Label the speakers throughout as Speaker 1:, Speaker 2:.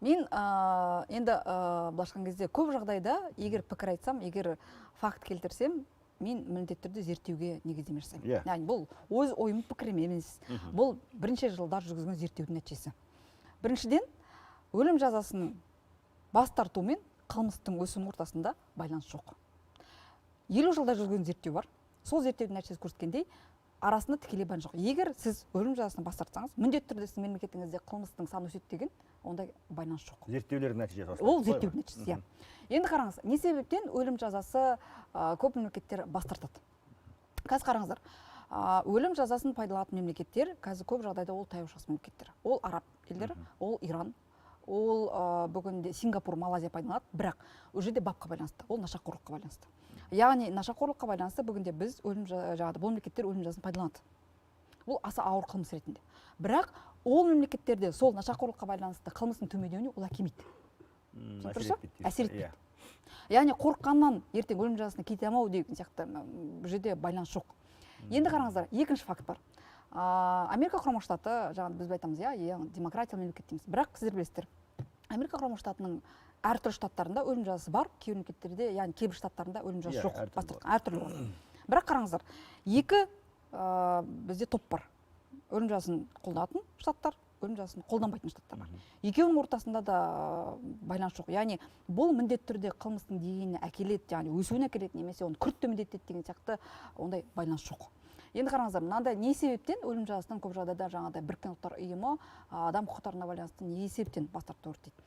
Speaker 1: Мен енді былайша айтқан кезде көп жағдайда егер пікір айтсам, егер факт келтірсем, мен міндетті түрде зерттеуге негіздеме жасаймын. Яғни бұл өз ойым пікірім емес. Бұл бірнеше жылдар жүргізген зерттеудің нәтижесі. Біріншіден, өлім жазасының бас тарту мен қылмыстың өсуінің ортасында байланыс жоқ. 50 жылда жүрген зерттеу бар. Сол зерттеудің нәтижесі көрсеткендей, арасында тікелей байланыс жоқ. Егер сіз өлім жазасын бас тартсаңыз, міндетті түрде сіздің мемлекетіңізде қылмыстың саны өседі деген ондай байланыс жоқ.
Speaker 2: Зерттеулердің нәтижесі.
Speaker 1: Ол зерттеудің нәтижесі, иә. Енді қараңыз, не себептен өлім жазасы көп мемлекеттер бас тартады? Қазір қараңыздар, өлім жазасын пайдаланатын мемлекеттер, қазір көп жағдайда ол таяу шығыс мемлекеттер. Ол араб елдері, ол Иран, ол бүгінде Сингапур, Малайзия пайдаланады, бірақ ол жерде бапқа байланысты, ол нашақорлыққа байланысты. Яғни нашақорлыққа байланысты бүгінде біз өлім жазасы, бұл мемлекеттер өлім жазасын пайдаланады. Бұл аса ауыр қылмыс ретінде. Бірақ ол мемлекеттерде сол нашақорлыққа байланысты қылмыстың төмендеуіне ол әкелмейді. Әсер етпейді. Яғни қорыққаннан ертең өлім жазасына кетемау деген сияқты бұл жерде байланыс жоқ. Енді қараңыздар, екінші факт бар. Америка құрама штаты, жаңағы біз айтамыз, демократиялы мемлекет дейміз. Бірақ сіздер білесіздер, Америка құрама штатының әртүрлі штаттарында өлім жазасы бар, кейбір мемлекеттерде, яғни кейбір штаттарында өлім жазасы жоқ. Әртүрлі бар. Бірақ қараңыздар, екі бізде топ бар. Өлім жазасын қолданатын штаттар, өлім жазасын қолданбайтын штаттар бар. Екеуінің ортасында да байланыс жоқ. Яғни бұл міндетті түрде қылмыстың деңгейіне әкеледі, яғни өсуіне әкеледі, немесе оны күрт төмендетеді деген сияқты ондай байланыс жоқ. Енді қараңыздар, мынандай не себептен өлім жазасынан көп жағдайда жаңағыдай Біріккен ұлттар ұйымы адам құқықтарына байланысты не себептен бас тартуды дейді.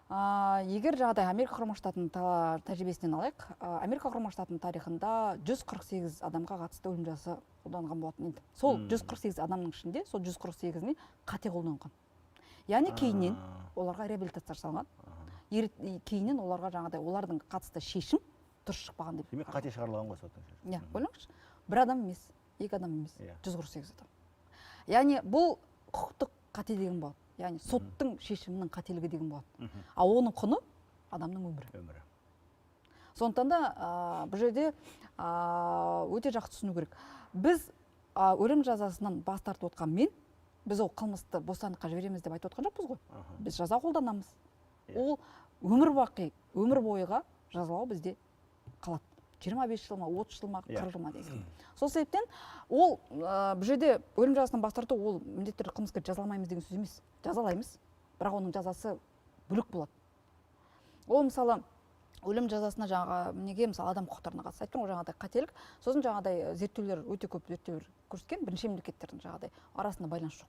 Speaker 1: Егер жағдай Америка құрама штатының тәжірибесінен алайық, Америка құрама штатының тарихында 148 адамға қатысты өлім жазасы қолданған болатын. Енді сол 148 адамның ішінде сол 148-іне қате қолданған. Яғни кейіннен оларға реабилитация жасалған. Кейіннен оларға жаңағыдай олардың қатысты шешім дұрыс шықпаған деп.
Speaker 2: Демек қате шығарылған ғой соттың шешімі.
Speaker 1: Иә, ойлаңызшы. Бір адам емес, екі адам емес, 148 адам. Яғни бұл құқықтық қате деген болады. Яғни соттың шешімінің қателігі деген болады. Ал оның құны адамның өмірі. Сондықтан да бұл жерде өте жақсы түсіну керек. Біз өлім жазасынан бас тартып отқанмен, біз ол қылмысты бостандыққа жібереміз деп айтып отқан жоқпыз ғой. Біз жаза қолданамыз. Ол өмір бойға жазалау бізде қалады. 25 жыл ма, 30 жыл ма, 40 жыл ма деген. Сол себептен ол бұл жерде өлім жазасынан бас тарту ол міндетті түрде қылмыскерді жазаламаймыз деген сөз емес. Жазалаймыз, бірақ оның жазасы бүлік болады. Ол мысалы өлім жазасына неге мысалы адам құқықтарына қатысты айтқан ғой жаңағыдай қателік. Сосын жаңағыдай зерттеулер өте көп зерттеулер көрсеткен бірнеше мемлекеттердің жаңағыдай арасында байланыс жоқ.